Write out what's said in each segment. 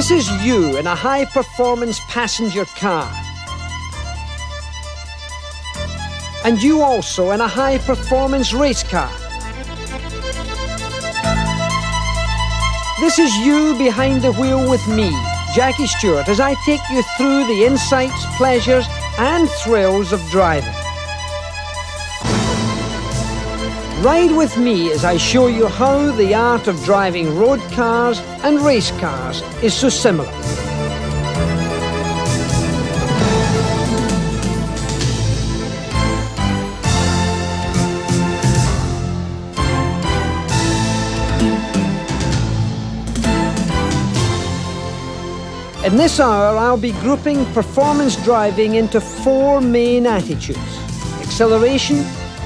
This is you in a high-performance passenger car. And you also in a high-performance race car. This is you behind the wheel with me, Jackie Stewart, as I take you through the insights, pleasures and thrills of driving. Ride with me as I show you how the art of driving road cars and race cars is so similar. In this hour, I'll be grouping performance driving into 4 main attitudes: acceleration,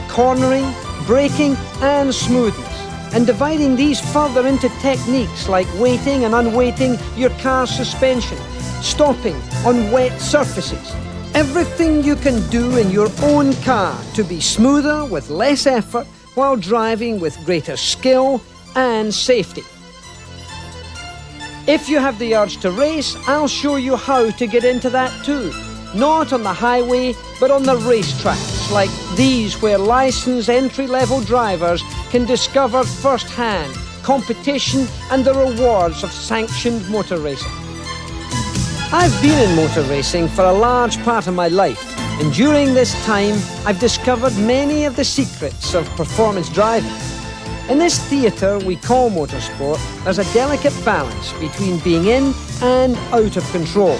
cornering, braking and smoothness, and dividing these further into techniques like weighting and unweighting your car's suspension, stopping on wet surfaces. Everything you can do in your own car to be smoother with less effort while driving with greater skill and safety. If you have the urge to race, I'll show you how to get into that too. Not on the highway, but on the racetracks like these, where licensed entry-level drivers can discover firsthand competition and the rewards of sanctioned motor racing. I've been in motor racing for a large part of my life, and during this time, I've discovered many of the secrets of performance driving. In this theatre we call motorsport, there's a delicate balance between being in and out of control.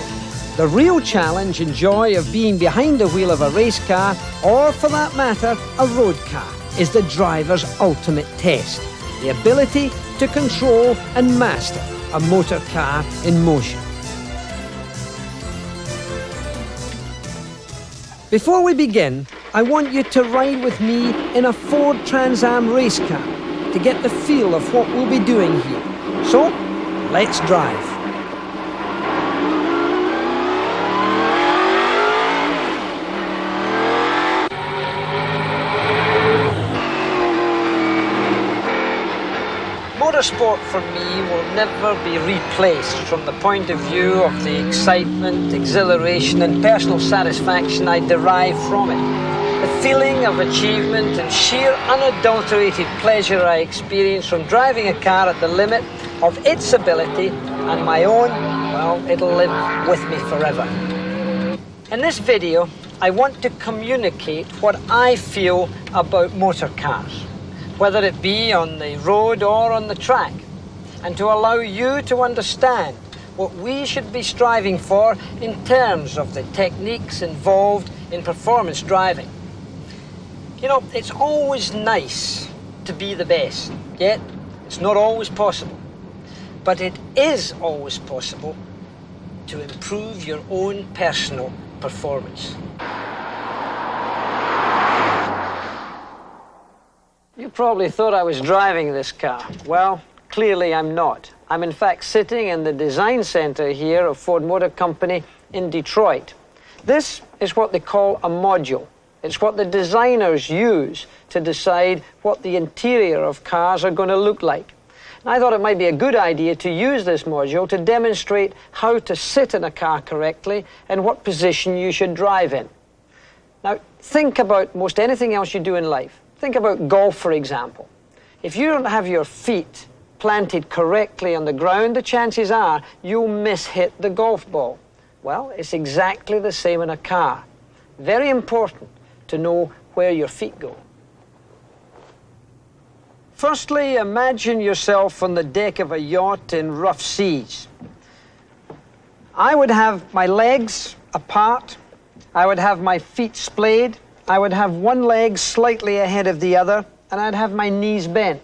The real challenge and joy of being behind the wheel of a race car, or for that matter, a road car, is the driver's ultimate test: the ability to control and master a motor car in motion. Before we begin, I want you to ride with me in a Ford Trans Am race car to get the feel of what we'll be doing here. So, let's drive. Motorsport for me will never be replaced from the point of view of the excitement, exhilaration and personal satisfaction I derive from it. The feeling of achievement and sheer unadulterated pleasure I experience from driving a car at the limit of its ability and my own, well, it'll live with me forever. In this video, I want to communicate what I feel about motor cars, whether it be on the road or on the track, and to allow you to understand what we should be striving for in terms of the techniques involved in performance driving. You know, it's always nice to be the best, yet it's not always possible. But it is always possible to improve your own personal performance. You probably thought I was driving this car. Well, clearly I'm not. I'm in fact sitting in the design center here of Ford Motor Company in Detroit. This is what they call a module. It's what the designers use to decide what the interior of cars are going to look like. And I thought it might be a good idea to use this module to demonstrate how to sit in a car correctly and what position you should drive in. Now, think about most anything else you do in life. Think about golf, for example. If you don't have your feet planted correctly on the ground, the chances are you'll miss-hit the golf ball. Well, it's exactly the same in a car. Very important to know where your feet go. Firstly, imagine yourself on the deck of a yacht in rough seas. I would have my legs apart. I would have my feet splayed. I would have one leg slightly ahead of the other, and I'd have my knees bent.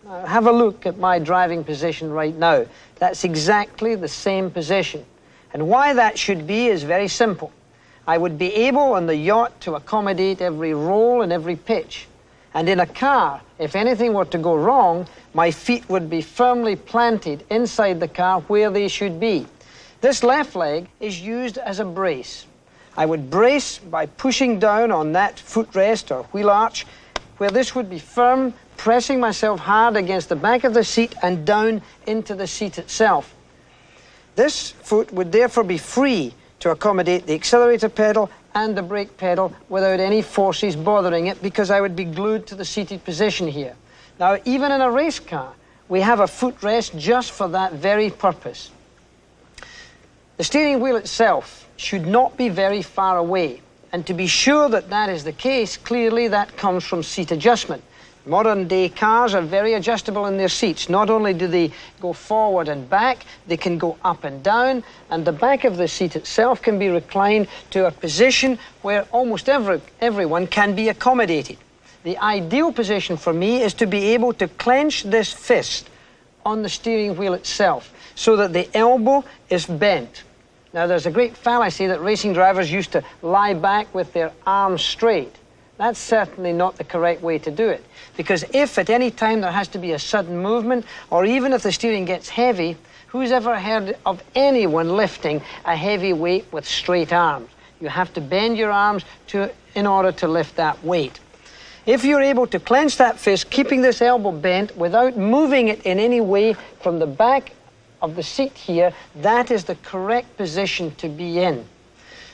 Have a look at my driving position right now. That's exactly the same position. And why that should be is very simple. I would be able on the yacht to accommodate every roll and every pitch. And in a car, if anything were to go wrong, my feet would be firmly planted inside the car where they should be. This left leg is used as a brace. I would brace by pushing down on that footrest or wheel arch, where this would be firm, pressing myself hard against the back of the seat and down into the seat itself. This foot would therefore be free to accommodate the accelerator pedal and the brake pedal without any forces bothering it, because I would be glued to the seated position here. Now, even in a race car, we have a footrest just for that very purpose. The steering wheel itself should not be very far away, and to be sure that that is the case, clearly that comes from seat adjustment. Modern day cars are very adjustable in their seats. Not only do they go forward and back, they can go up and down, and the back of the seat itself can be reclined to a position where almost everyone can be accommodated. The ideal position for me is to be able to clench this fist on the steering wheel itself so that the elbow is bent. Now, there's a great fallacy that racing drivers used to lie back with their arms straight. That's certainly not the correct way to do it, because if at any time there has to be a sudden movement, or even if the steering gets heavy, who's ever heard of anyone lifting a heavy weight with straight arms? You have to bend your arms in order to lift that weight. If you're able to clench that fist, keeping this elbow bent without moving it in any way from the back of the seat here, that is the correct position to be in.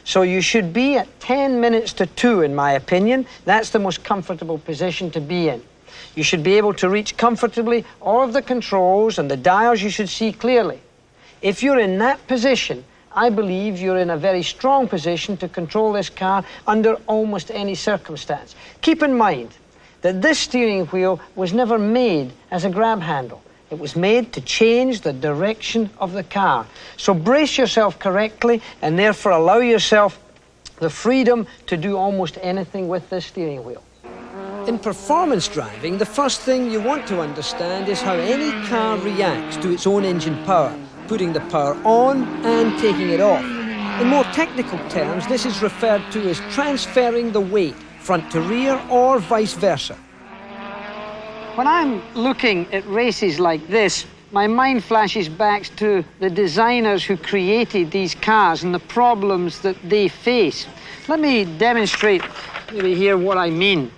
So you should be at 10 minutes to 2, in my opinion. That's the most comfortable position to be in. You should be able to reach comfortably all of the controls, and the dials you should see clearly. If you're in that position, I believe you're in a very strong position to control this car under almost any circumstance. Keep in mind that this steering wheel was never made as a grab handle. It was made to change the direction of the car. So brace yourself correctly and therefore allow yourself the freedom to do almost anything with this steering wheel. In performance driving, the first thing you want to understand is how any car reacts to its own engine power, putting the power on and taking it off. In more technical terms, this is referred to as transferring the weight, front to rear or vice versa. When I'm looking at races like this, my mind flashes back to the designers who created these cars and the problems that they face. Let me demonstrate maybe here what I mean.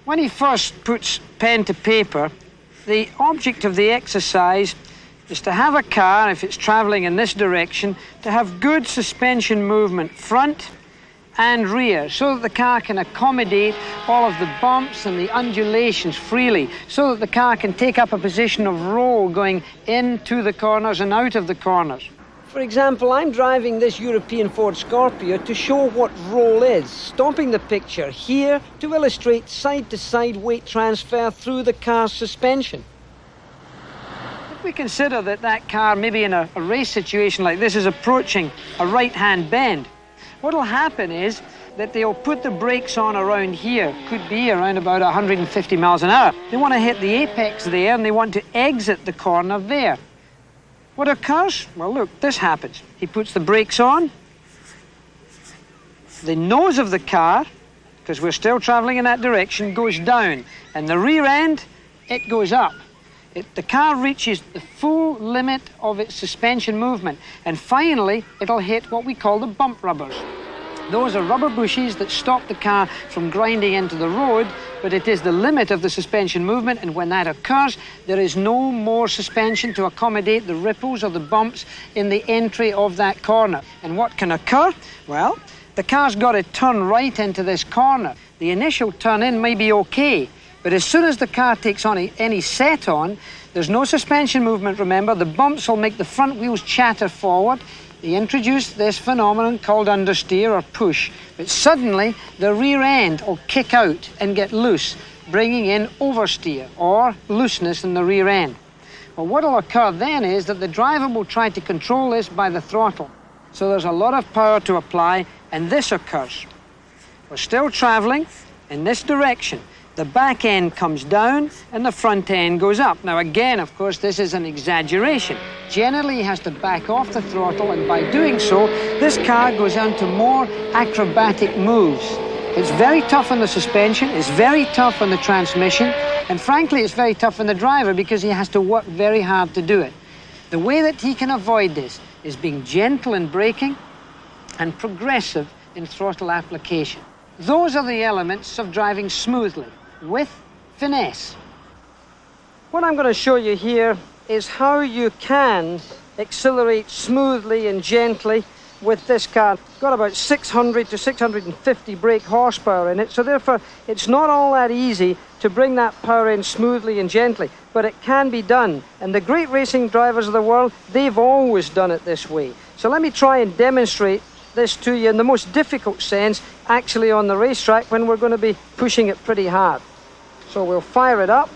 When he first puts pen to paper, the object of the exercise is to have a car, if it's traveling in this direction, to have good suspension movement front and rear, so that the car can accommodate all of the bumps and the undulations freely, so that the car can take up a position of roll going into the corners and out of the corners. For example, I'm driving this European Ford Scorpio to show what roll is, stopping the picture here to illustrate side-to-side weight transfer through the car's suspension. If we consider that that car, maybe in a race situation like this, is approaching a right-hand bend, what'll happen is that they'll put the brakes on around here, could be around about 150 miles an hour. They want to hit the apex there and they want to exit the corner there. What occurs? Well, look, this happens. He puts the brakes on. The nose of the car, because we're still traveling in that direction, goes down. And the rear end, it goes up. The car reaches the full limit of its suspension movement. And finally, it'll hit what we call the bump rubbers. Those are rubber bushes that stop the car from grinding into the road, but it is the limit of the suspension movement, and when that occurs, there is no more suspension to accommodate the ripples or the bumps in the entry of that corner. And what can occur? Well, the car's got to turn right into this corner. The initial turn in may be okay, but as soon as the car takes on any set on, there's no suspension movement, remember. The bumps will make the front wheels chatter forward. They introduce this phenomenon called understeer or push, but suddenly the rear end will kick out and get loose, bringing in oversteer or looseness in the rear end. Well, what will occur then is that the driver will try to control this by the throttle. So there's a lot of power to apply, and this occurs. We're still traveling in this direction. The back end comes down and the front end goes up. Now again, of course, this is an exaggeration. Generally, he has to back off the throttle, and by doing so, this car goes into more acrobatic moves. It's very tough on the suspension, it's very tough on the transmission, and frankly, it's very tough on the driver because he has to work very hard to do it. The way that he can avoid this is being gentle in braking and progressive in throttle application. Those are the elements of driving smoothly, with finesse. What I'm going to show you here is how you can accelerate smoothly and gently with this car. It's got about 600 to 650 brake horsepower in it, so therefore it's not all that easy to bring that power in smoothly and gently, but it can be done. And the great racing drivers of the world, they've always done it this way. So let me try and demonstrate this to you in the most difficult sense, actually on the racetrack, when we're going to be pushing it pretty hard. So we'll fire it up.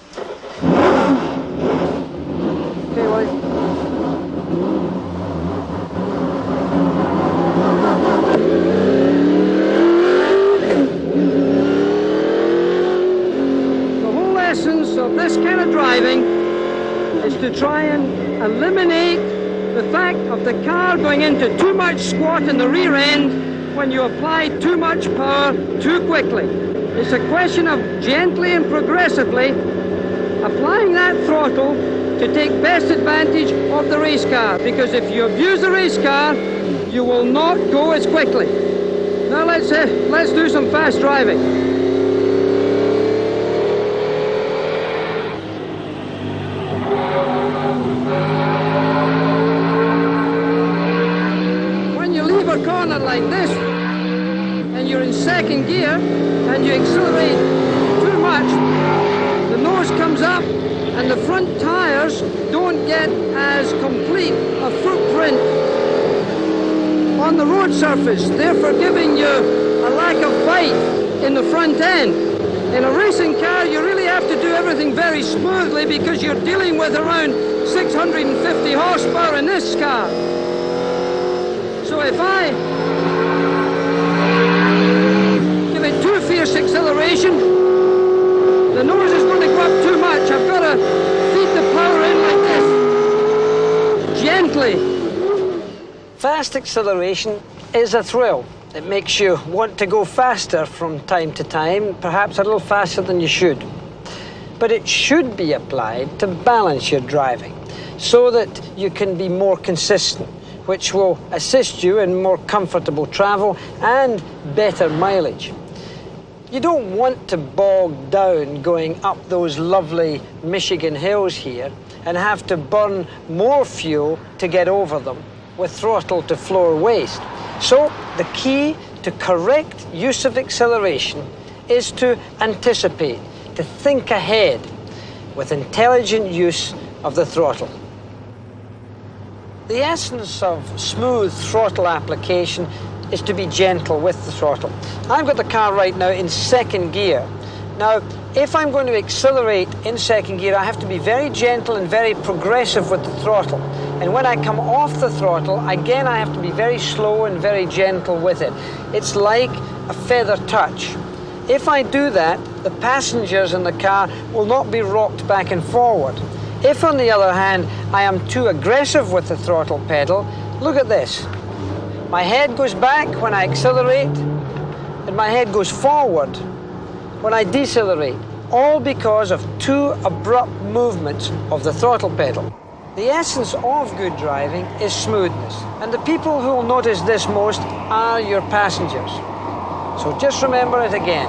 Okay, well, of this kind of driving is to try and eliminate the fact of the car going into too much squat in the rear end when you apply too much power too quickly. It's a question of gently and progressively applying that throttle to take best advantage of the race car, because if you abuse the race car, you will not go as quickly. Now let's do some fast driving. Like this, and you're in second gear and you accelerate too much, the nose comes up and the front tires don't get as complete a footprint on the road surface, therefore giving you a lack of bite in the front end. In a racing car, you really have to do everything very smoothly because you're dealing with around 650 horsepower in this car. So if I give it too fierce acceleration, the nose is going to go up too much. I've got to feed the power in like this, gently. Fast acceleration is a thrill. It makes you want to go faster from time to time, perhaps a little faster than you should. But it should be applied to balance your driving so that you can be more consistent, which will assist you in more comfortable travel and better mileage. You don't want to bog down going up those lovely Michigan hills here and have to burn more fuel to get over them with throttle to floor waste. So the key to correct use of acceleration is to anticipate, to think ahead with intelligent use of the throttle. The essence of smooth throttle application is to be gentle with the throttle. I've got the car right now in second gear. Now, if I'm going to accelerate in second gear, I have to be very gentle and very progressive with the throttle. And when I come off the throttle, again, I have to be very slow and very gentle with it. It's like a feather touch. If I do that, the passengers in the car will not be rocked back and forward. If, on the other hand, I am too aggressive with the throttle pedal, look at this. My head goes back when I accelerate, and my head goes forward when I decelerate, all because of two abrupt movements of the throttle pedal. The essence of good driving is smoothness, and the people who will notice this most are your passengers. So just remember it again.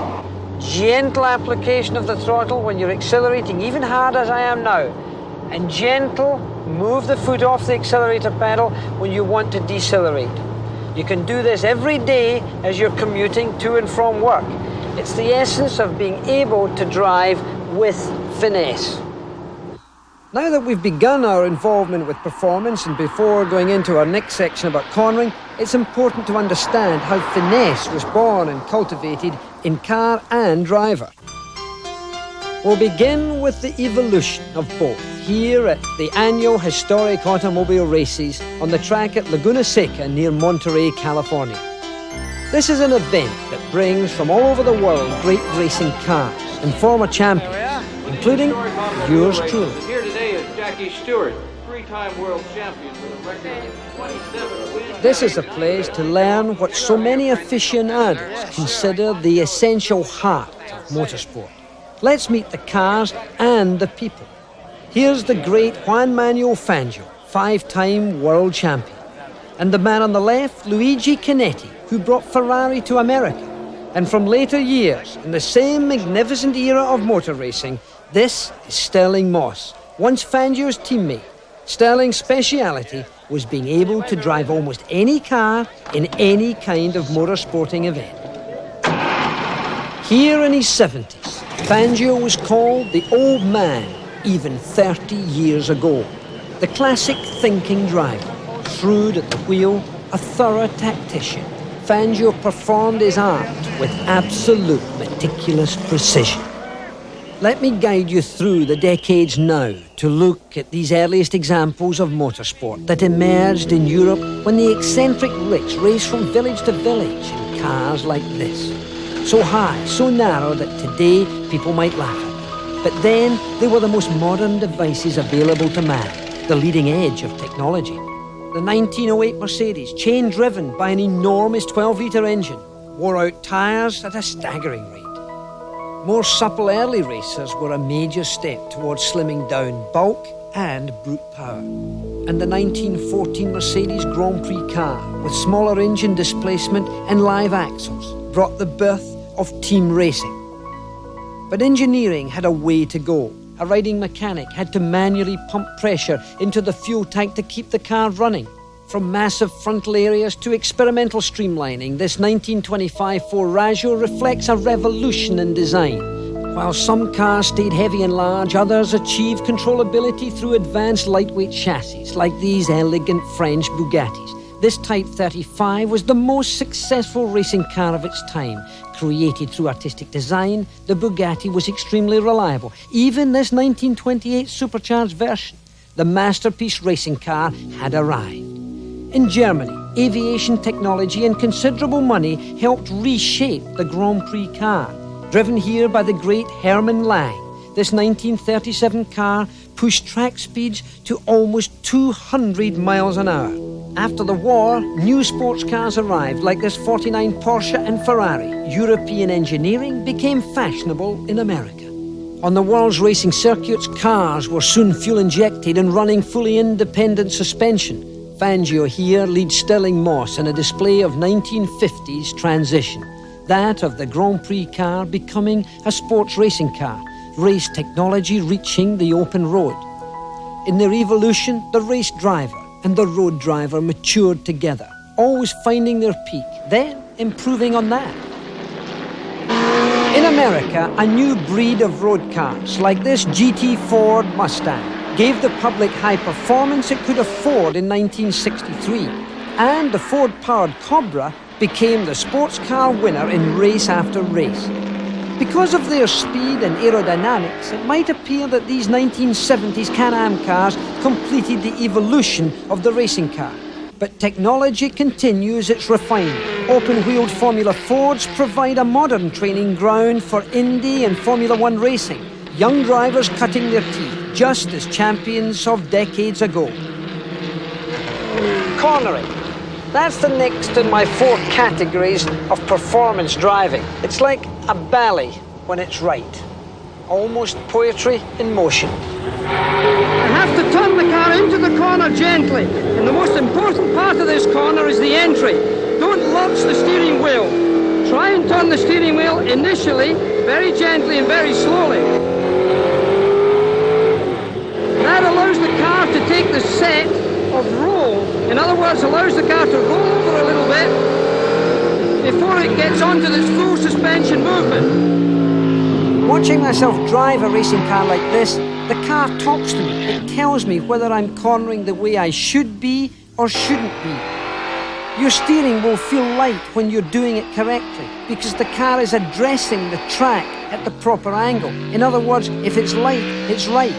Gentle application of the throttle when you're accelerating, even hard as I am now, and gentle, move the foot off the accelerator pedal when you want to decelerate. You can do this every day as you're commuting to and from work. It's the essence of being able to drive with finesse. Now that we've begun our involvement with performance, and before going into our next section about cornering, it's important to understand how finesse was born and cultivated in car and driver. We'll begin with the evolution of both here at the annual historic automobile races on the track at Laguna Seca near Monterey, California. This is an event that brings from all over the world great racing cars and former champions, including yours truly. Here today is Jackie Stewart, three-time world champion with a record of 27 wins. This is a place to learn what so many aficionados consider the essential heart of motorsport. Let's meet the cars and the people. Here's the great Juan Manuel Fangio, five-time world champion. And the man on the left, Luigi Chinetti, who brought Ferrari to America. And from later years, in the same magnificent era of motor racing, this is Sterling Moss, once Fangio's teammate. Sterling's speciality was being able to drive almost any car in any kind of motorsporting event. Here in his 70s, Fangio was called the old man even 30 years ago. The classic thinking driver, shrewd at the wheel, a thorough tactician, Fangio performed his art with absolute meticulous precision. Let me guide you through the decades now to look at these earliest examples of motorsport that emerged in Europe when the eccentric rich raced from village to village in cars like this. So high, so narrow that today people might laugh at. But then they were the most modern devices available to man, the leading edge of technology. The 1908 Mercedes, chain-driven by an enormous 12-litre engine, wore out tyres at a staggering rate. More supple early racers were a major step towards slimming down bulk and brute power. And the 1914 Mercedes Grand Prix car, with smaller engine displacement and live axles, brought the birth of team racing. But engineering had a way to go. A riding mechanic had to manually pump pressure into the fuel tank to keep the car running. From massive frontal areas to experimental streamlining, this 1925 Ford Raggio reflects a revolution in design. While some cars stayed heavy and large, others achieved controllability through advanced lightweight chassis, like these elegant French Bugattis. This Type 35 was the most successful racing car of its time. Created through artistic design, the Bugatti was extremely reliable. Even this 1928 supercharged version, the masterpiece racing car, had arrived. In Germany, aviation technology and considerable money helped reshape the Grand Prix car. Driven here by the great Hermann Lang, this 1937 car pushed track speeds to almost 200 miles an hour. After the war, new sports cars arrived, like this 49 Porsche and Ferrari. European engineering became fashionable in America. On the world's racing circuits, cars were soon fuel-injected and running fully independent suspension. Fangio here leads Stirling Moss in a display of 1950s transition, that of the Grand Prix car becoming a sports racing car, race technology reaching the open road. In their evolution, the race driver and the road driver matured together, always finding their peak, then improving on that. In America, a new breed of road cars, like this GT Ford Mustang, gave the public high performance it could afford in 1963, and the Ford-powered Cobra became the sports car winner in race after race. Because of their speed and aerodynamics, it might appear that these 1970s Can-Am cars completed the evolution of the racing car. But technology continues its refinement. Open-wheeled Formula Fords provide a modern training ground for Indy and Formula One racing, young drivers cutting their teeth, just as champions of decades ago. Cornering. That's the next in my 4 categories of performance driving. It's like a ballet when it's right. Almost poetry in motion. I have to turn the car into the corner gently. And the most important part of this corner is the entry. Don't lurch the steering wheel. Try and turn the steering wheel initially, very gently and very slowly. That allows the car to take the set of roll. In other words, allows the car to roll over a little bit before it gets onto this full suspension movement. Watching myself drive a racing car like this, the car talks to me. It tells me whether I'm cornering the way I should be or shouldn't be. Your steering will feel light when you're doing it correctly because the car is addressing the track at the proper angle. In other words, if it's light, it's right.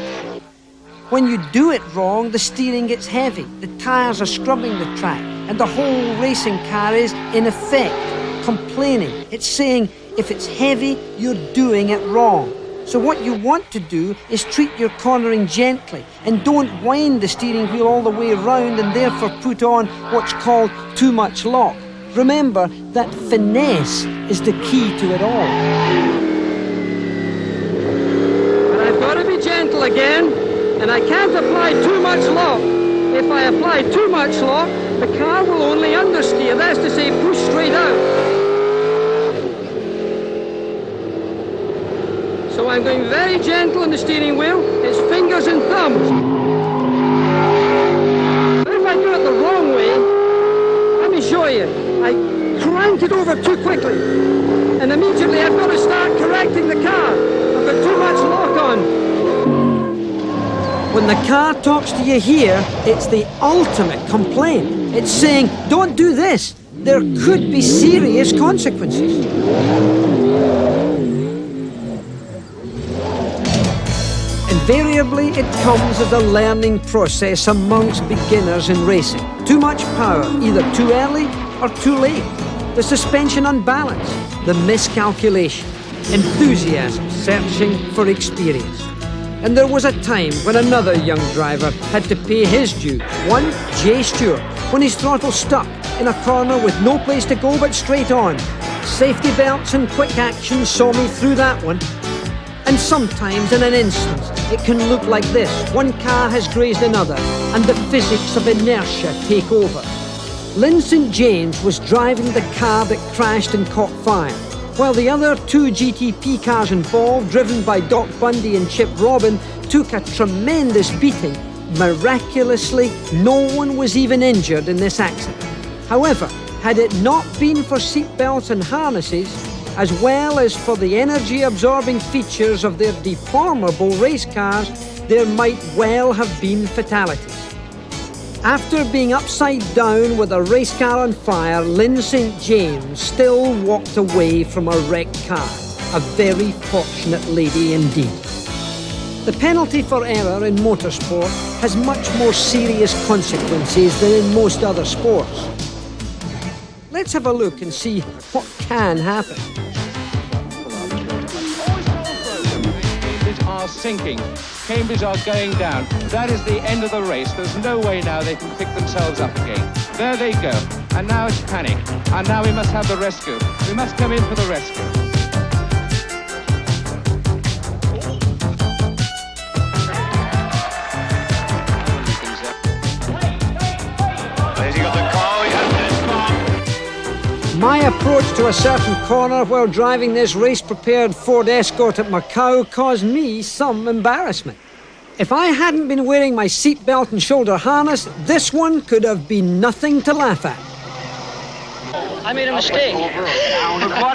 When you do it wrong, the steering gets heavy, the tyres are scrubbing the track, and the whole racing car is, in effect, complaining. It's saying, if it's heavy, you're doing it wrong. So what you want to do is treat your cornering gently, and don't wind the steering wheel all the way around and therefore put on what's called too much lock. Remember that finesse is the key to it all. But I've got to be gentle again. And I can't apply too much lock. If I apply too much lock, the car will only understeer. That's to say, push straight out. So I'm going very gentle on the steering wheel. It's fingers and thumbs. But if I do it show you. I cranked it over too quickly. And immediately I've got to start correcting the car. I've got too much lock on. When the car talks to you here, it's the ultimate complaint. It's saying, don't do this. There could be serious consequences. Invariably, it comes as a learning process amongst beginners in racing. Too much power, either too early or too late. The suspension unbalanced, the miscalculation, enthusiasm searching for experience. And there was a time when another young driver had to pay his due. One, Jackie Stewart, when his throttle stuck in a corner with no place to go but straight on. Safety belts and quick action saw me through that one. And sometimes in an instant, it can look like this. One car has grazed another, and the physics of inertia take over. Lynn St. James was driving the car that crashed and caught fire, while the other two GTP cars involved, driven by Doc Bundy and Chip Robin, took a tremendous beating. Miraculously, no one was even injured in this accident. However, had it not been for seatbelts and harnesses, as well as for the energy-absorbing features of their deformable race cars, there might well have been fatalities. After being upside down with a race car on fire, Lynn St. James still walked away from a wrecked car. A very fortunate lady indeed. The penalty for error in motorsport has much more serious consequences than in most other sports. Let's have a look and see what can happen. Cambridge are sinking. Cambridge are going down. That is the end of the race. There's no way now they can pick themselves up again. There they go. And now it's panic. And now we must have the rescue. We must come in for the rescue. My approach to a certain corner while driving this race-prepared Ford Escort at Macau caused me some embarrassment. If I hadn't been wearing my seatbelt and shoulder harness, this one could have been nothing to laugh at. I made a mistake. What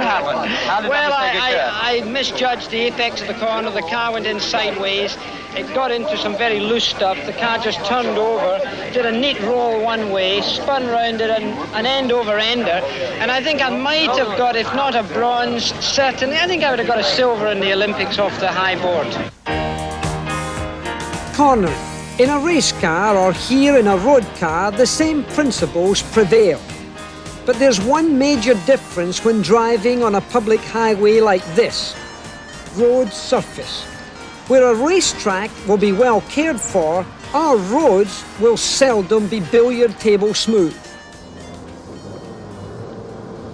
happened? How did Well, that mistake occur? I misjudged the apex of the corner. The car went in sideways. It got into some very loose stuff. The car just turned over, did a neat roll one way, spun round, did an end-over-ender. And I think I might have got, if not a bronze, certainly, I think I would have got a silver in the Olympics off the high board. Cornering. In a race car or here in a road car, the same principles prevail. But there's one major difference when driving on a public highway like this. Road surface. Where a racetrack will be well cared for, our roads will seldom be billiard table smooth.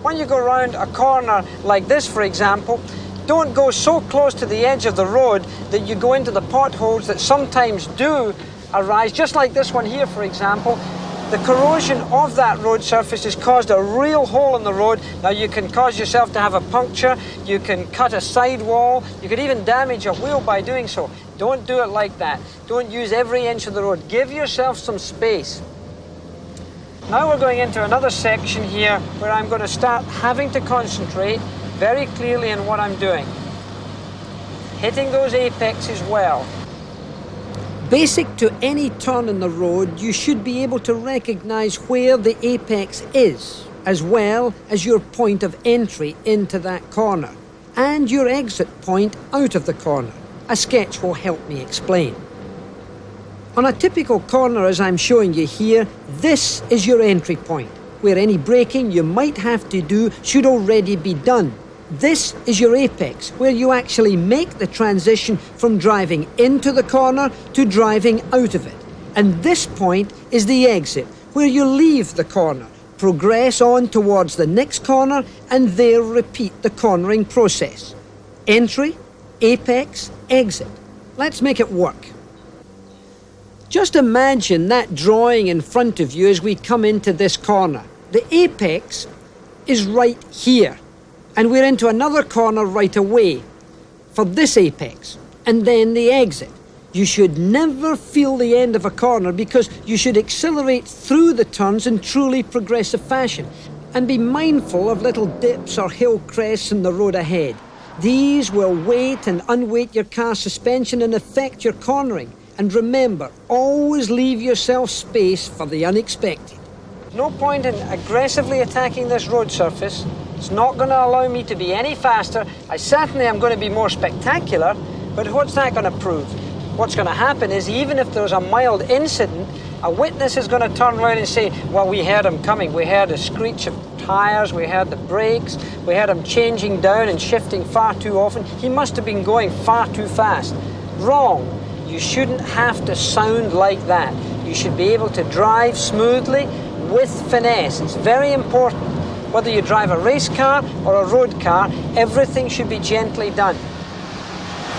When you go round a corner like this, for example, don't go so close to the edge of the road that you go into the potholes that sometimes do arise, just like this one here, for example. The corrosion of that road surface has caused a real hole in the road. Now you can cause yourself to have a puncture, you can cut a sidewall, you could even damage a wheel by doing so. Don't do it like that. Don't use every inch of the road. Give yourself some space. Now we're going into another section here where I'm going to start having to concentrate very clearly on what I'm doing. Hitting those apexes well. Basic to any turn in the road, you should be able to recognize where the apex is, as well as your point of entry into that corner, and your exit point out of the corner. A sketch will help me explain. On a typical corner, as I'm showing you here, this is your entry point, where any braking you might have to do should already be done. This is your apex, where you actually make the transition from driving into the corner to driving out of it. And this point is the exit, where you leave the corner, progress on towards the next corner, and there repeat the cornering process. Entry, apex, exit. Let's make it work. Just imagine that drawing in front of you as we come into this corner. The apex is right here. And we're into another corner right away for this apex, and then the exit. You should never feel the end of a corner because you should accelerate through the turns in truly progressive fashion and be mindful of little dips or hill crests in the road ahead. These will weight and unweight your car's suspension and affect your cornering. And remember, always leave yourself space for the unexpected. There's no point in aggressively attacking this road surface. It's not going to allow me to be any faster. I certainly am going to be more spectacular, but what's that going to prove? What's going to happen is even if there's a mild incident, a witness is going to turn around and say, well, we heard him coming. We heard a screech of tyres, we heard the brakes, we heard him changing down and shifting far too often. He must have been going far too fast. Wrong. You shouldn't have to sound like that. You should be able to drive smoothly with finesse. It's very important. Whether you drive a race car or a road car, everything should be gently done.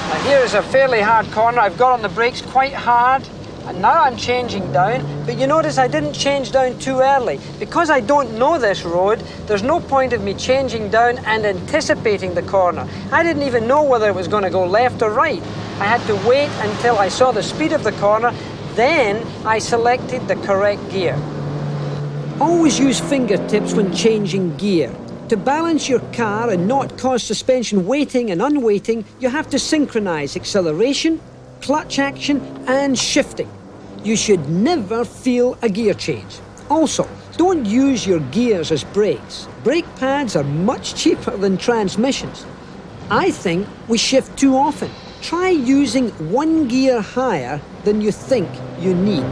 Now here is a fairly hard corner. I've got on the brakes quite hard, and now I'm changing down. But you notice I didn't change down too early. Because I don't know this road, there's no point of me changing down and anticipating the corner. I didn't even know whether it was going to go left or right. I had to wait until I saw the speed of the corner, then I selected the correct gear. Always use fingertips when changing gear. To balance your car and not cause suspension weighting and unweighting, you have to synchronize acceleration, clutch action, and shifting. You should never feel a gear change. Also, don't use your gears as brakes. Brake pads are much cheaper than transmissions. I think we shift too often. Try using one gear higher than you think you need.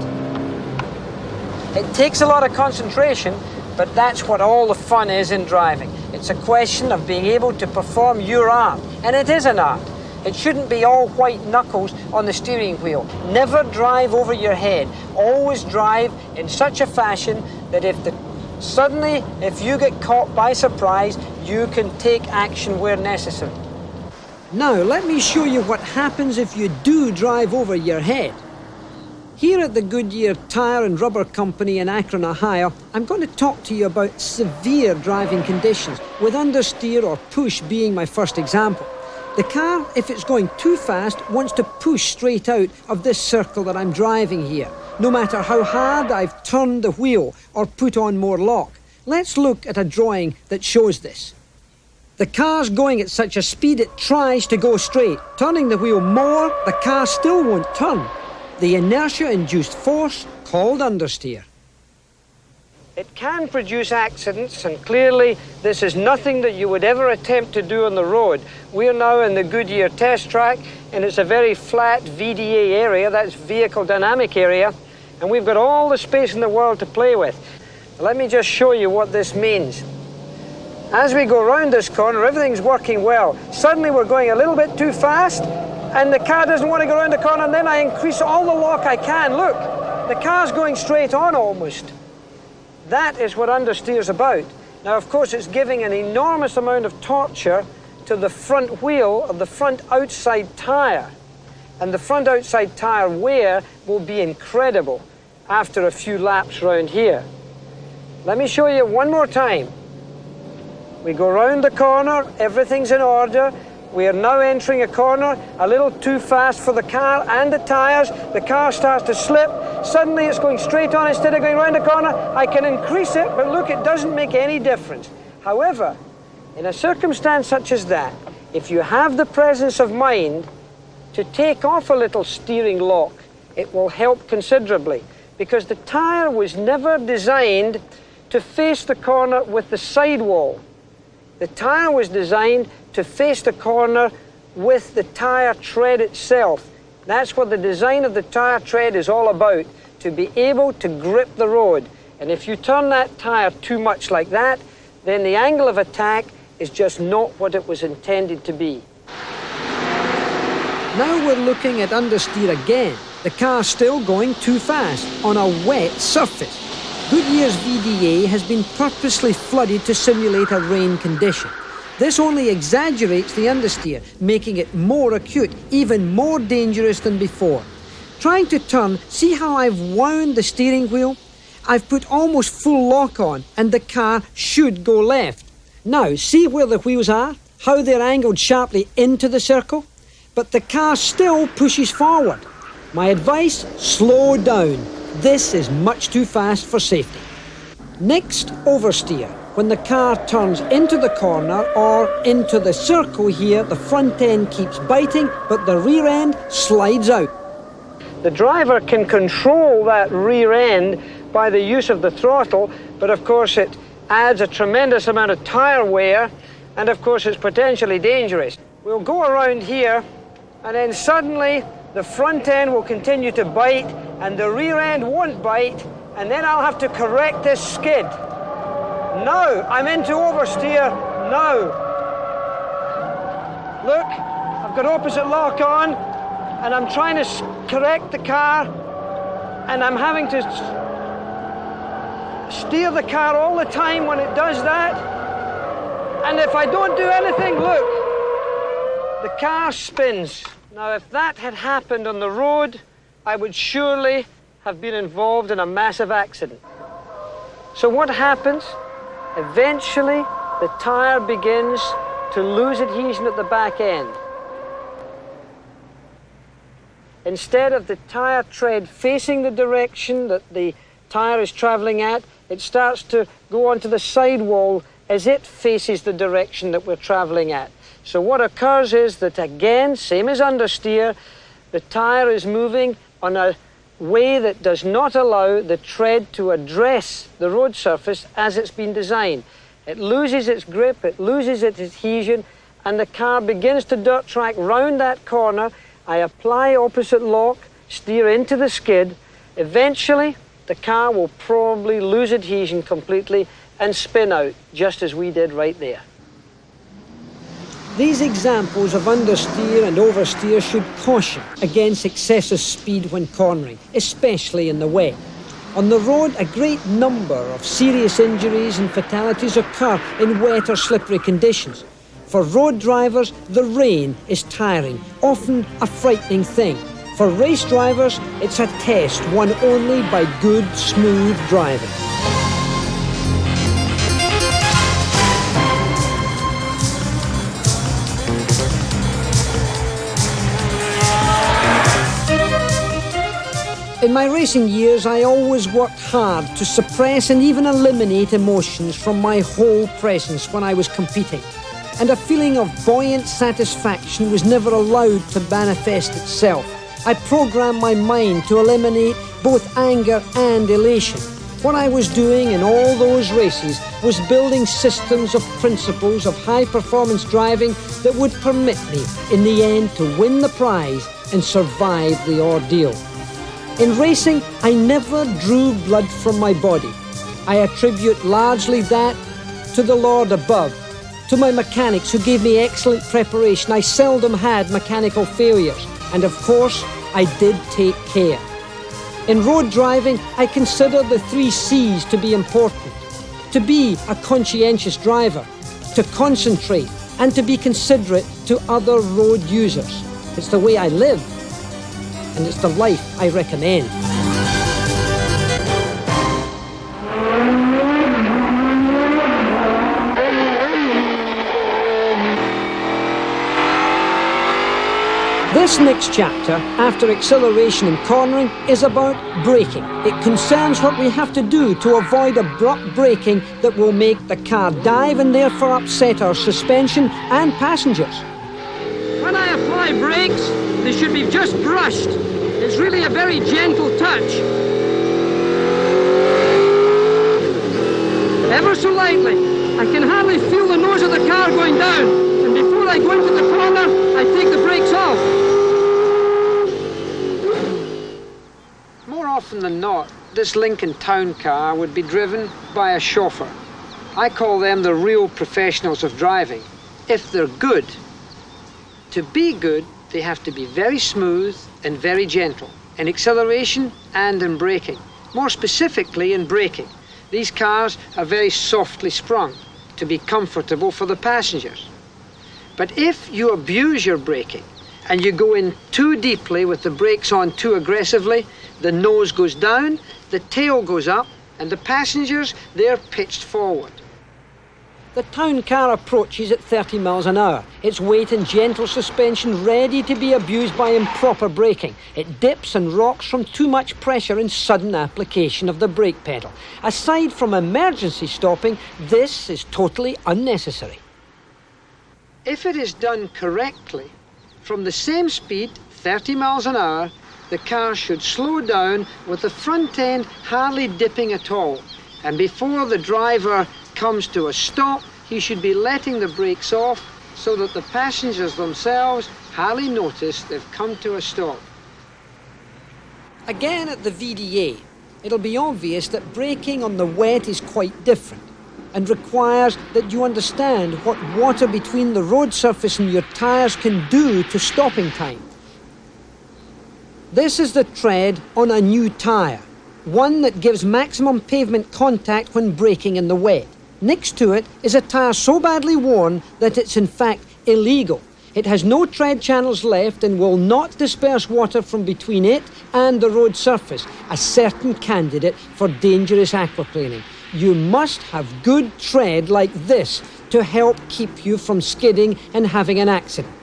It takes a lot of concentration, but that's what all the fun is in driving. It's a question of being able to perform your art, and it is an art. It shouldn't be all white knuckles on the steering wheel. Never drive over your head. Always drive in such a fashion that suddenly, if you get caught by surprise, you can take action where necessary. Now, let me show you what happens if you do drive over your head. Here at the Goodyear Tire and Rubber Company in Akron, Ohio, I'm going to talk to you about severe driving conditions, with understeer or push being my first example. The car, if it's going too fast, wants to push straight out of this circle that I'm driving here, no matter how hard I've turned the wheel or put on more lock. Let's look at a drawing that shows this. The car's going at such a speed it tries to go straight. Turning the wheel more, the car still won't turn. The inertia-induced force called understeer. It can produce accidents, and clearly this is nothing that you would ever attempt to do on the road. We're now in the Goodyear test track, and it's a very flat VDA area, that's vehicle dynamic area, and we've got all the space in the world to play with. Let me just show you what this means. As we go around this corner, everything's working well. Suddenly we're going a little bit too fast, and the car doesn't want to go around the corner, and then I increase all the lock I can. Look, the car's going straight on almost. That is what understeer's about. Now, of course, it's giving an enormous amount of torture to the front wheel of the front outside tyre. And the front outside tyre wear will be incredible after a few laps round here. Let me show you one more time. We go round the corner, everything's in order. We are now entering a corner a little too fast for the car and the tyres. The car starts to slip. Suddenly it's going straight on instead of going round the corner. I can increase it, but look, it doesn't make any difference. However, in a circumstance such as that, if you have the presence of mind to take off a little steering lock, it will help considerably, because the tyre was never designed to face the corner with the sidewall. The tyre was designed to face the corner with the tyre tread itself. That's what the design of the tyre tread is all about, to be able to grip the road. And if you turn that tyre too much like that, then the angle of attack is just not what it was intended to be. Now we're looking at understeer again. The car's still going too fast on a wet surface. Goodyear's VDA has been purposely flooded to simulate a rain condition. This only exaggerates the understeer, making it more acute, even more dangerous than before. Trying to turn, see how I've wound the steering wheel? I've put almost full lock on, and the car should go left. Now, see where the wheels are? How they're angled sharply into the circle? But the car still pushes forward. My advice, slow down. This is much too fast for safety. Next, oversteer. When the car turns into the corner or into the circle here, the front end keeps biting, but the rear end slides out. The driver can control that rear end by the use of the throttle, but of course it adds a tremendous amount of tire wear, and of course it's potentially dangerous. We'll go around here, and then suddenly the front end will continue to bite, and the rear end won't bite, and then I'll have to correct this skid. Now, I'm into oversteer now. Look, I've got opposite lock on, and I'm trying to correct the car, and I'm having to steer the car all the time when it does that. And if I don't do anything, look, the car spins. Now, if that had happened on the road, I would surely have been involved in a massive accident. So what happens? Eventually, the tire begins to lose adhesion at the back end. Instead of the tire tread facing the direction that the tire is traveling at, it starts to go onto the sidewall as it faces the direction that we're traveling at. So what occurs is that, again, same as understeer, the tire is moving on a way that does not allow the tread to address the road surface as it's been designed. It loses its grip, it loses its adhesion, and the car begins to dirt track round that corner. I apply opposite lock, steer into the skid. Eventually, the car will probably lose adhesion completely and spin out, just as we did right there. These examples of understeer and oversteer should caution against excessive speed when cornering, especially in the wet. On the road, a great number of serious injuries and fatalities occur in wet or slippery conditions. For road drivers, the rain is tiring, often a frightening thing. For race drivers, it's a test won only by good, smooth driving. In my racing years, I always worked hard to suppress and even eliminate emotions from my whole presence when I was competing. And a feeling of buoyant satisfaction was never allowed to manifest itself. I programmed my mind to eliminate both anger and elation. What I was doing in all those races was building systems of principles of high-performance driving that would permit me, in the end, to win the prize and survive the ordeal. In racing, I never drew blood from my body. I attribute largely that to the Lord above, to my mechanics who gave me excellent preparation. I seldom had mechanical failures, and of course, I did take care. In road driving, I consider the 3 C's to be important. To be a conscientious driver, to concentrate, and to be considerate to other road users. It's the way I live, and it's the life I recommend. This next chapter, after acceleration and cornering, is about braking. It concerns what we have to do to avoid abrupt braking that will make the car dive and therefore upset our suspension and passengers. When I apply brakes, they should be just brushed. It's really a very gentle touch. Ever so lightly. I can hardly feel the nose of the car going down. And before I go into the corner, I take the brakes off. More often than not, this Lincoln Town car would be driven by a chauffeur. I call them the real professionals of driving, if they're good. To be good, they have to be very smooth and very gentle, in acceleration and in braking. More specifically in braking. These cars are very softly sprung to be comfortable for the passengers. But if you abuse your braking and you go in too deeply with the brakes on too aggressively, the nose goes down, the tail goes up, and the passengers, they're pitched forward. The town car approaches at 30 miles an hour, its weight and gentle suspension ready to be abused by improper braking. It dips and rocks from too much pressure and sudden application of the brake pedal. Aside from emergency stopping, this is totally unnecessary. If it is done correctly, from the same speed, 30 miles an hour, the car should slow down with the front end hardly dipping at all. And before the driver comes to a stop, he should be letting the brakes off so that the passengers themselves hardly notice they've come to a stop. Again at the VDA, it'll be obvious that braking on the wet is quite different and requires that you understand what water between the road surface and your tyres can do to stopping time. This is the tread on a new tyre, one that gives maximum pavement contact when braking in the wet. Next to it is a tyre so badly worn that it's in fact illegal. It has no tread channels left and will not disperse water from between it and the road surface, a certain candidate for dangerous aquaplaning. You must have good tread like this to help keep you from skidding and having an accident.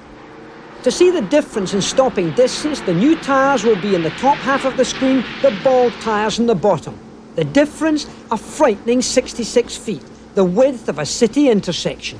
To see the difference in stopping distance, the new tyres will be in the top half of the screen, the bald tyres in the bottom. The difference, a frightening 66 feet, the width of a city intersection.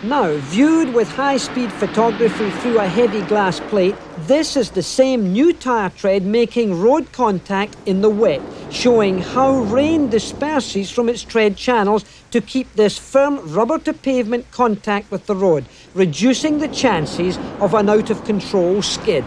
Now, viewed with high-speed photography through a heavy glass plate, this is the same new tyre tread making road contact in the wet, showing how rain disperses from its tread channels to keep this firm rubber-to-pavement contact with the road, reducing the chances of an out-of-control skid.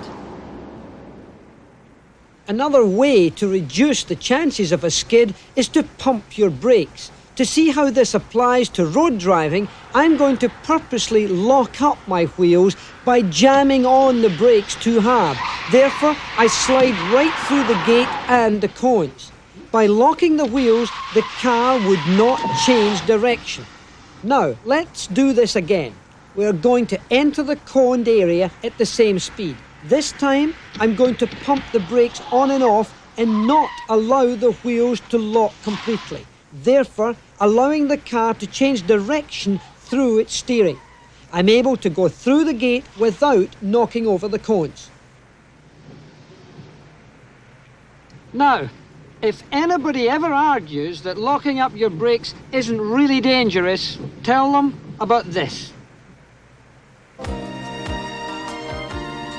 Another way to reduce the chances of a skid is to pump your brakes. To see how this applies to road driving, I'm going to purposely lock up my wheels by jamming on the brakes too hard. Therefore, I slide right through the gate and the cones. By locking the wheels, the car would not change direction. Now, let's do this again. We're going to enter the coned area at the same speed. This time, I'm going to pump the brakes on and off and not allow the wheels to lock completely, therefore allowing the car to change direction through its steering. I'm able to go through the gate without knocking over the cones. Now, if anybody ever argues that locking up your brakes isn't really dangerous, tell them about this.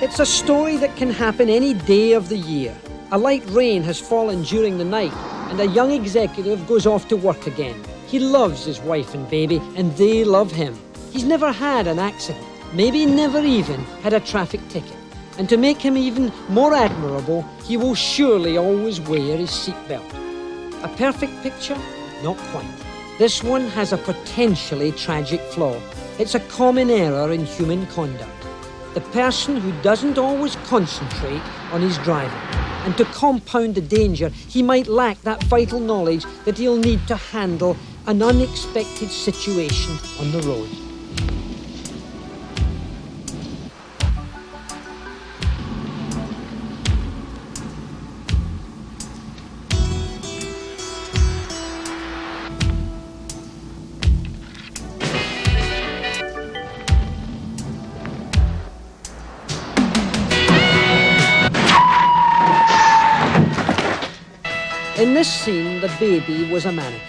It's a story that can happen any day of the year. A light rain has fallen during the night, and a young executive goes off to work again. He loves his wife and baby, and they love him. He's never had an accident, maybe never even had a traffic ticket. And to make him even more admirable, he will surely always wear his seatbelt. A perfect picture? Not quite. This one has a potentially tragic flaw. It's a common error in human conduct. The person who doesn't always concentrate on his driving. And to compound the danger, he might lack that vital knowledge that he'll need to handle an unexpected situation on the road. In this scene, the baby was a mannequin.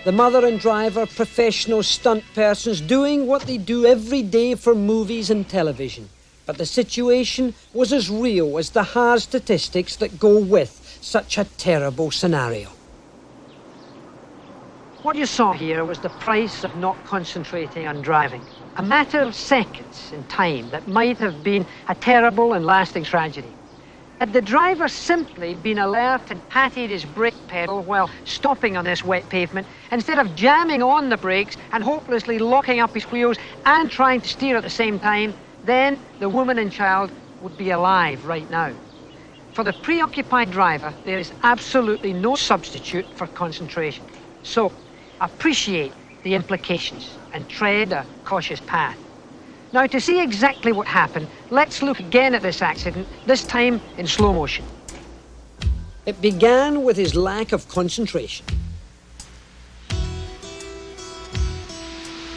The mother and driver, professional stunt persons doing what they do every day for movies and television. But the situation was as real as the hard statistics that go with such a terrible scenario. What you saw here was the price of not concentrating on driving. A matter of seconds in time that might have been a terrible and lasting tragedy. Had the driver simply been alert and patted his brake pedal while stopping on this wet pavement, instead of jamming on the brakes and hopelessly locking up his wheels and trying to steer at the same time, then the woman and child would be alive right now. For the preoccupied driver, there is absolutely no substitute for concentration. So, appreciate the implications and tread a cautious path. Now, to see exactly what happened, let's look again at this accident, this time in slow motion. It began with his lack of concentration.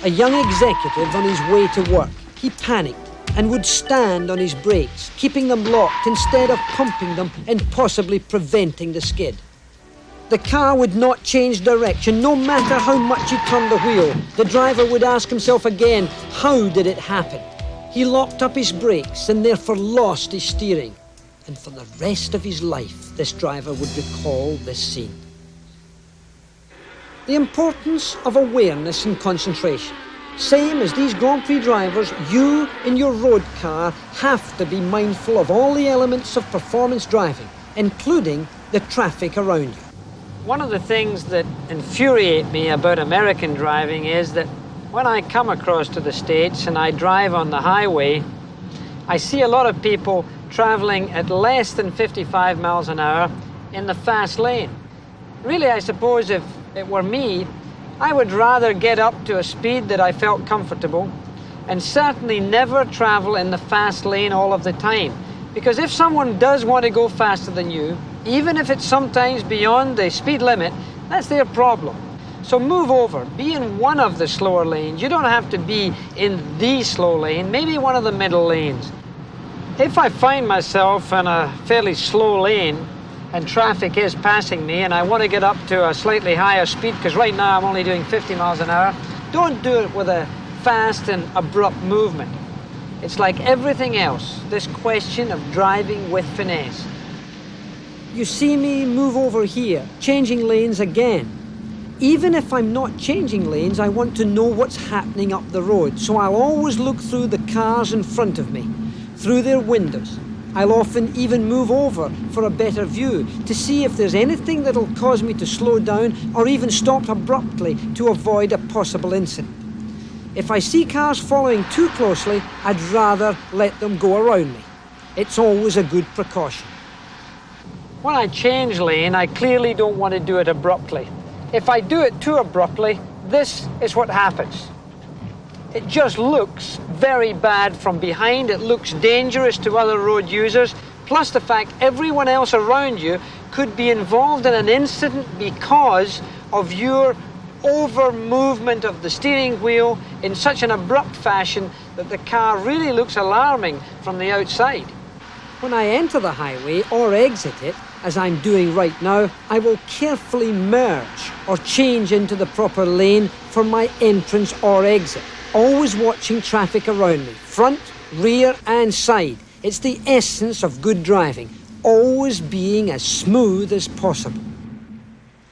a young executive on his way to work. He panicked and would stand on his brakes, keeping them locked instead of pumping them and possibly preventing the skid. The car would not change direction, no matter how much he turned the wheel. The driver would ask himself again, how did it happen? He locked up his brakes and therefore lost his steering. And for the rest of his life, this driver would recall this scene. The importance of awareness and concentration. Same as these Grand Prix drivers, you in your road car have to be mindful of all the elements of performance driving, including the traffic around you. One of the things that infuriate me about American driving is that when I come across to the States and I drive on the highway, I see a lot of people traveling at less than 55 miles an hour in the fast lane. Really, I suppose if it were me, I would rather get up to a speed that I felt comfortable and certainly never travel in the fast lane all of the time. Because if someone does want to go faster than you, even if it's sometimes beyond the speed limit, that's their problem. So move over, be in one of the slower lanes. You don't have to be in the slow lane, maybe one of the middle lanes. If I find myself in a fairly slow lane and traffic is passing me and I want to get up to a slightly higher speed, because right now I'm only doing 50 miles an hour, don't do it with a fast and abrupt movement. It's like everything else, this question of driving with finesse. You see me move over here, changing lanes again. Even if I'm not changing lanes, I want to know what's happening up the road, so I'll always look through the cars in front of me, through their windows. I'll often even move over for a better view to see if there's anything that'll cause me to slow down or even stop abruptly to avoid a possible incident. If I see cars following too closely, I'd rather let them go around me. It's always a good precaution. When I change lane, I clearly don't want to do it abruptly. If I do it too abruptly, this is what happens. It just looks very bad from behind. It looks dangerous to other road users. Plus the fact everyone else around you could be involved in an incident because of your over movement of the steering wheel in such an abrupt fashion that the car really looks alarming from the outside. When I enter the highway or exit it, as I'm doing right now, I will carefully merge or change into the proper lane for my entrance or exit, always watching traffic around me, front, rear and side. It's the essence of good driving, always being as smooth as possible.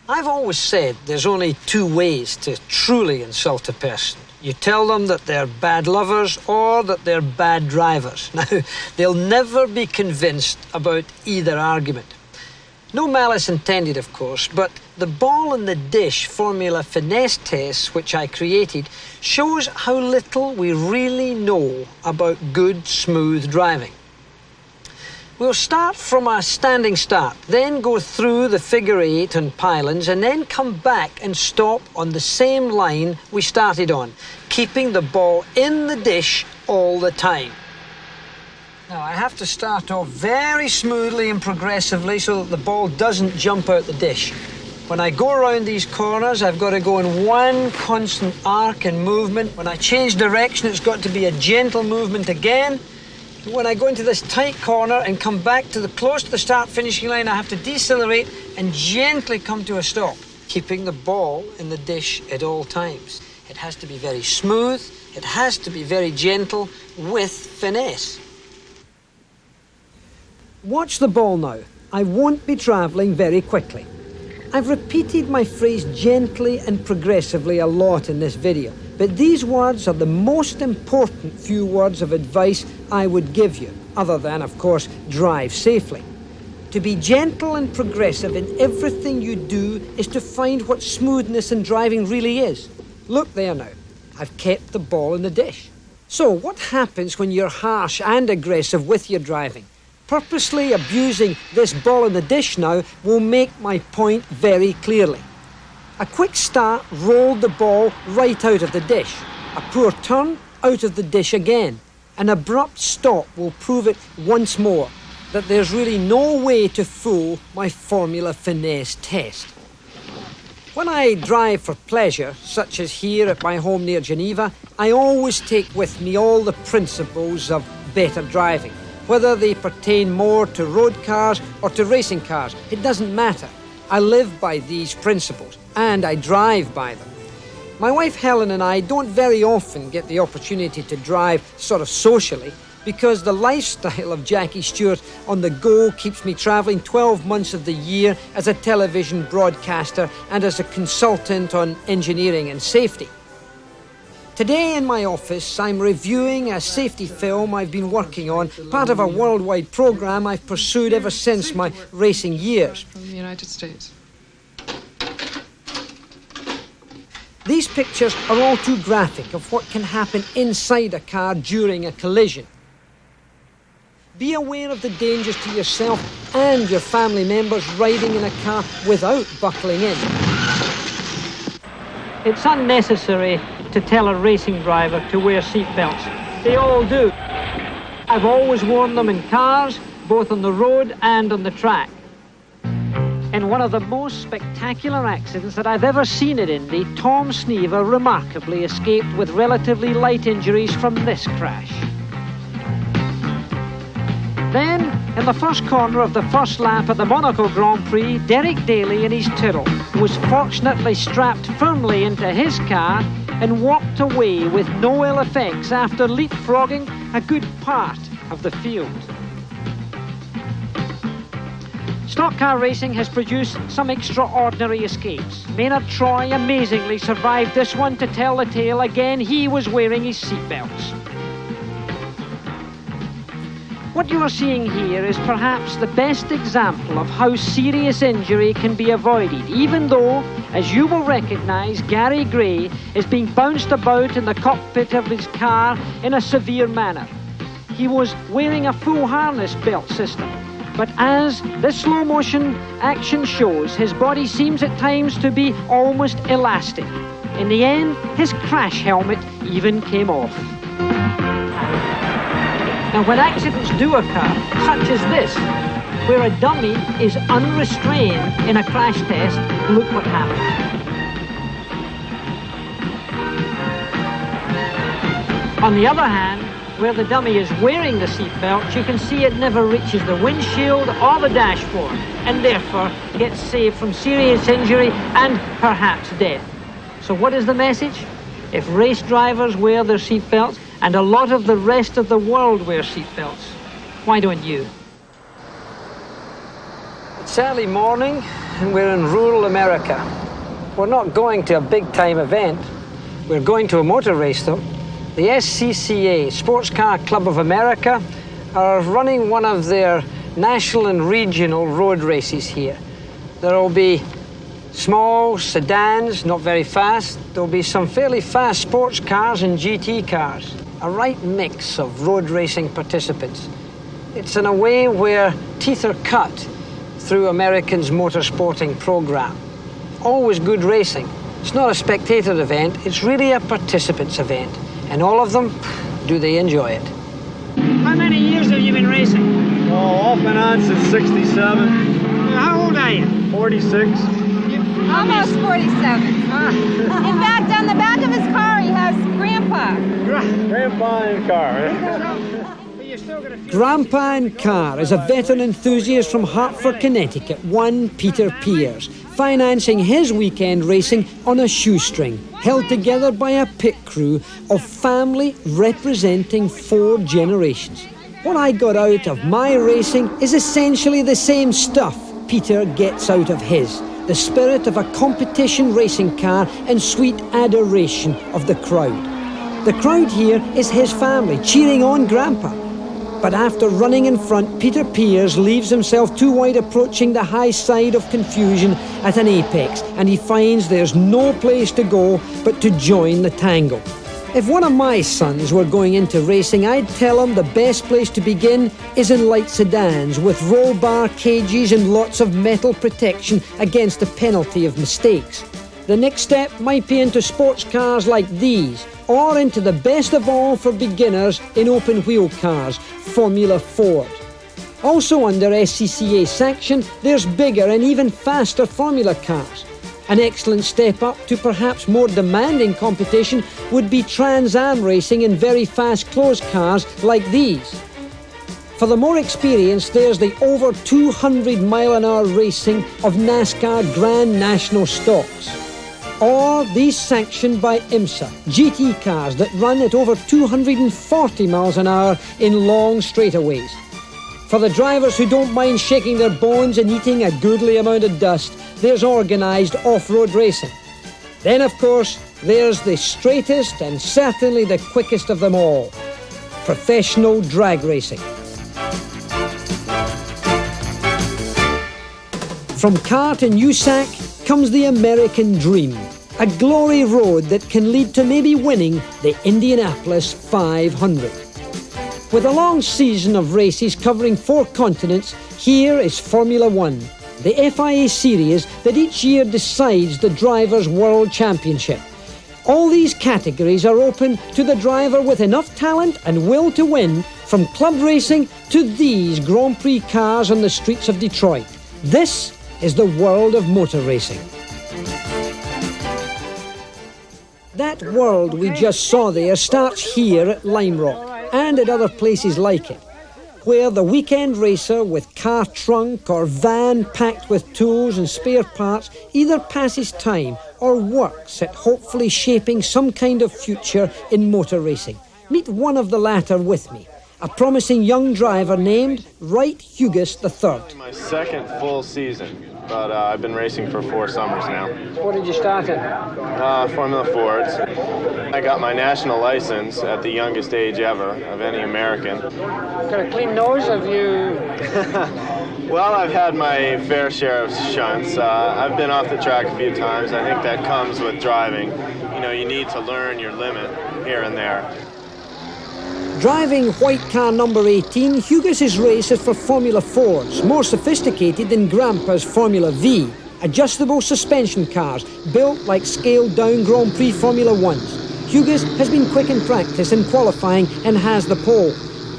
I've always said there's only two ways to truly insult a person. You tell them that they're bad lovers or that they're bad drivers. Now, they'll never be convinced about either argument. No malice intended, of course, but the ball in the dish formula finesse test, which I created, shows how little we really know about good, smooth driving. We'll start from a standing start, then go through the figure eight and pylons, and then come back and stop on the same line we started on, keeping the ball in the dish all the time. Now, I have to start off very smoothly and progressively so that the ball doesn't jump out the dish. When I go around these corners, I've got to go in one constant arc and movement. When I change direction, it's got to be a gentle movement again. When I go into this tight corner and come back to the close to the start-finishing line, I have to decelerate and gently come to a stop, keeping the ball in the dish at all times. It has to be very smooth, it has to be very gentle with finesse. Watch the ball now. I won't be travelling very quickly. I've repeated my phrase gently and progressively a lot in this video, but these words are the most important few words of advice I would give you, other than, of course, drive safely. To be gentle and progressive in everything you do is to find what smoothness in driving really is. Look there now. I've kept the ball in the dish. So what happens when you're harsh and aggressive with your driving? Purposely abusing this ball in the dish now will make my point very clearly. A quick start rolled the ball right out of the dish. A poor turn, out of the dish again. An abrupt stop will prove it once more that there's really no way to fool my formula finesse test. When I drive for pleasure, such as here at my home near Geneva, I always take with me all the principles of better driving. Whether they pertain more to road cars or to racing cars, it doesn't matter. I live by these principles, and I drive by them. My wife Helen and I don't very often get the opportunity to drive sort of socially, because the lifestyle of Jackie Stewart on the go keeps me travelling 12 months of the year as a television broadcaster and as a consultant on engineering and safety. Today in my office, I'm reviewing a safety film I've been working on, part of a worldwide programme I've pursued ever since my racing years. From the United States. These pictures are all too graphic of what can happen inside a car during a collision. Be aware of the dangers to yourself and your family members riding in a car without buckling in. It's unnecessary to tell a racing driver to wear seatbelts. They all do. I've always worn them in cars, both on the road and on the track. In one of the most spectacular accidents that I've ever seen at Indy, Tom Sneaver remarkably escaped with relatively light injuries from this crash. Then, in the first corner of the first lap of the Monaco Grand Prix, Derek Daly in his Tyrrell was fortunately strapped firmly into his car and walked away with no ill effects after leapfrogging a good part of the field. Stock car racing has produced some extraordinary escapes. Maynard Troy amazingly survived this one to tell the tale. Again, he was wearing his seatbelts. What you are seeing here is perhaps the best example of how serious injury can be avoided, even though, as you will recognise, Gary Gray is being bounced about in the cockpit of his car in a severe manner. He was wearing a full harness belt system, but as this slow motion action shows, his body seems at times to be almost elastic. In the end, his crash helmet even came off. Now, when accidents do occur, such as this, where a dummy is unrestrained in a crash test, look what happens. On the other hand, where the dummy is wearing the seatbelt, you can see it never reaches the windshield or the dashboard, and therefore gets saved from serious injury and perhaps death. So what is the message? If race drivers wear their seatbelts, and a lot of the rest of the world wear seatbelts, why don't you? It's early morning, and we're in rural America. We're not going to a big-time event. We're going to a motor race, though. The SCCA, Sports Car Club of America, are running one of their national and regional road races here. There will be small sedans, not very fast. There'll be some fairly fast sports cars and GT cars. A right mix of road racing participants. It's in a way where teeth are cut through Americans' motorsporting program. Always good racing. It's not a spectator event, it's really a participants event. And all of them, do they enjoy it. How many years have you been racing? Oh, off and on since 67. How old are you? 46. Almost 47. In fact, on the back of his car, he has Grandpa. Grandpa in car. Grandpa in Car is a veteran enthusiast from Hartford, Connecticut, one Peter Pears, financing his weekend racing on a shoestring, held together by a pit crew of family representing 4 generations. What I got out of my racing is essentially the same stuff Peter gets out of his. The spirit of a competition racing car and sweet adoration of the crowd. The crowd here is his family cheering on Grandpa. But after running in front, Peter Pears leaves himself too wide approaching the high side of confusion at an apex, and he finds there's no place to go but to join the tango. If one of my sons were going into racing, I'd tell him the best place to begin is in light sedans with roll bar cages and lots of metal protection against the penalty of mistakes. The next step might be into sports cars like these, or into the best of all for beginners in open wheel cars, Formula Ford. Also under SCCA sanction, there's bigger and even faster Formula cars. An excellent step up to perhaps more demanding competition would be Trans Am racing in very fast closed cars like these. For the more experienced, there's the over 200-mile-an-hour racing of NASCAR Grand National Stocks. Or these sanctioned by IMSA, GT cars that run at over 240 miles an hour in long straightaways. For the drivers who don't mind shaking their bones and eating a goodly amount of dust, there's organised off-road racing. Then, of course, there's the straightest and certainly the quickest of them all, professional drag racing. From Car to USAC comes the American dream, a glory road that can lead to maybe winning the Indianapolis 500. With a long season of races covering 4 continents, here is Formula One, the FIA series that each year decides the driver's world championship. All these categories are open to the driver with enough talent and will to win, from club racing to these Grand Prix cars on the streets of Detroit. This is the world of motor racing. That world we just saw there starts here at Lime Rock and at other places like it, where the weekend racer with car trunk or van packed with tools and spare parts either passes time or works at hopefully shaping some kind of future in motor racing. Meet one of the latter with me, a promising young driver named Wright Hughes III. My second full season, but I've been racing for 4 summers now. What did you start in? Formula Fords. I got my national license at the youngest age ever of any American. Got a clean nose, have you? Well, I've had my fair share of shunts. I've been off the track a few times. I think that comes with driving. You know, you need to learn your limit here and there. Driving white car number 18, Hughes' races for Formula Fords, more sophisticated than Grandpa's Formula V. Adjustable suspension cars, built like scaled-down Grand Prix Formula 1s. Hughes has been quick in practice and qualifying and has the pole.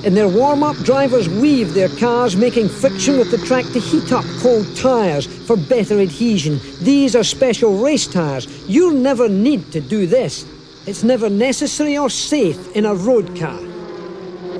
In their warm-up, drivers weave their cars, making friction with the track to heat up cold tyres for better adhesion. These are special race tyres. You'll never need to do this. It's never necessary or safe in a road car.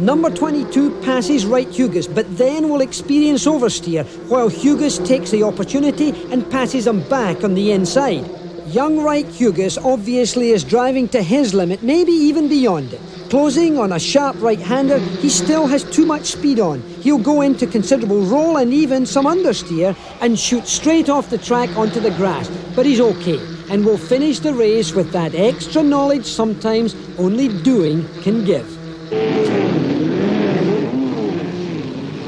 Number 22 passes Wright Hughes, but then will experience oversteer, while Hughes takes the opportunity and passes him back on the inside. Young Wright Hughes obviously is driving to his limit, maybe even beyond it. Closing on a sharp right-hander, he still has too much speed on. He'll go into considerable roll and even some understeer and shoot straight off the track onto the grass, but he's okay and will finish the race with that extra knowledge sometimes only doing can give.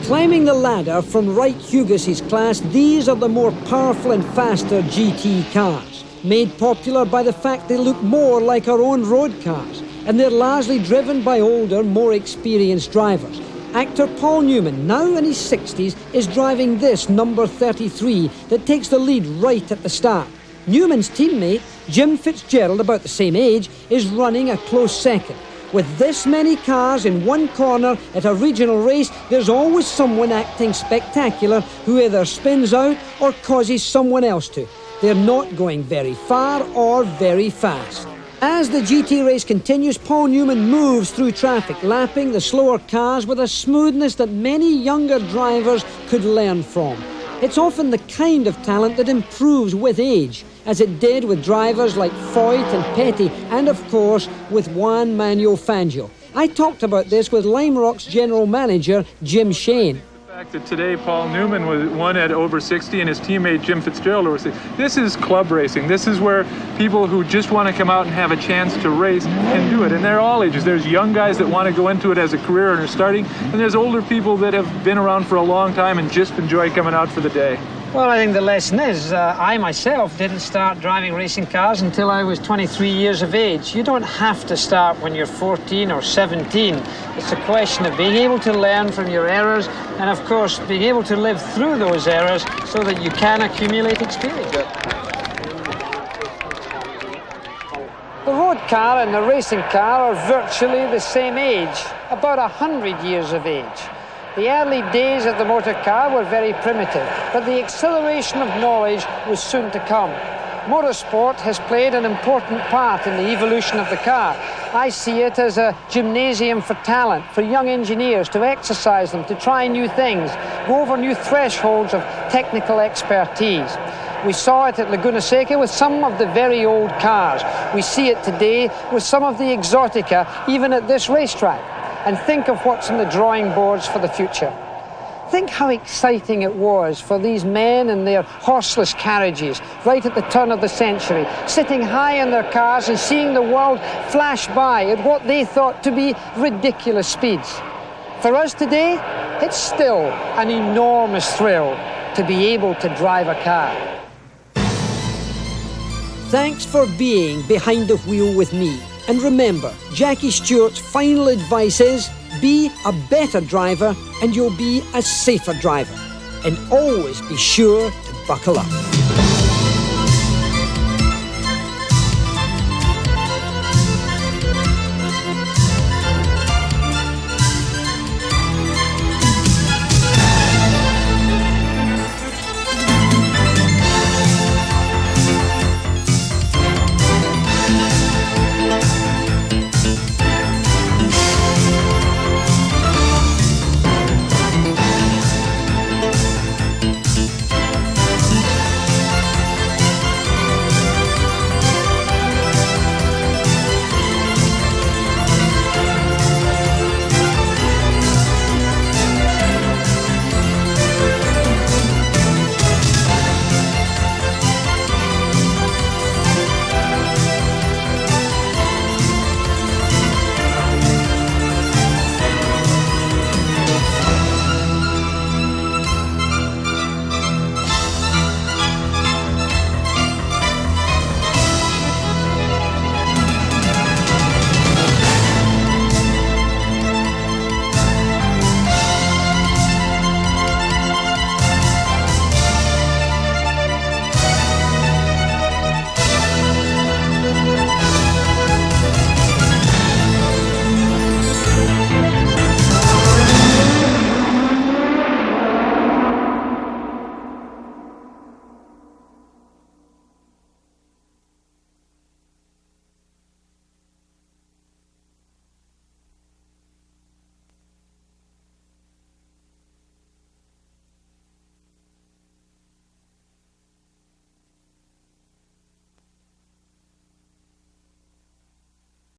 Climbing the ladder from Wright Hughes' class, these are the more powerful and faster GT cars, made popular by the fact they look more like our own road cars, and they're largely driven by older, more experienced drivers. Actor Paul Newman, now in his 60s, is driving this number 33 that takes the lead right at the start. Newman's teammate, Jim Fitzgerald, about the same age, is running a close second. With this many cars in one corner at a regional race, there's always someone acting spectacular who either spins out or causes someone else to. They're not going very far or very fast. As the GT race continues, Paul Newman moves through traffic, lapping the slower cars with a smoothness that many younger drivers could learn from. It's often the kind of talent that improves with age, as it did with drivers like Foyt and Petty, and of course with Juan Manuel Fangio. I talked about this with Lime Rock's general manager, Jim Shane. The fact that today Paul Newman won at over 60 and his teammate Jim Fitzgerald was 60. This is club racing. This is where people who just want to come out and have a chance to race can do it. And they're all ages. There's young guys that want to go into it as a career and are starting, and there's older people that have been around for a long time and just enjoy coming out for the day. Well, I think the lesson is, I myself didn't start driving racing cars until I was 23 years of age. You don't have to start when you're 14 or 17. It's a question of being able to learn from your errors and, of course, being able to live through those errors so that you can accumulate experience. The road car and the racing car are virtually the same age, about 100 years of age. The early days of the motor car were very primitive, but the acceleration of knowledge was soon to come. Motorsport has played an important part in the evolution of the car. I see it as a gymnasium for talent, for young engineers to exercise them, to try new things, go over new thresholds of technical expertise. We saw it at Laguna Seca with some of the very old cars. We see it today with some of the Exotica, even at this racetrack. And think of what's in the drawing boards for the future. Think how exciting it was for these men in their horseless carriages right at the turn of the century, sitting high in their cars and seeing the world flash by at what they thought to be ridiculous speeds. For us today, it's still an enormous thrill to be able to drive a car. Thanks for being behind the wheel with me. And remember, Jackie Stewart's final advice is, be a better driver and you'll be a safer driver. And always be sure to buckle up.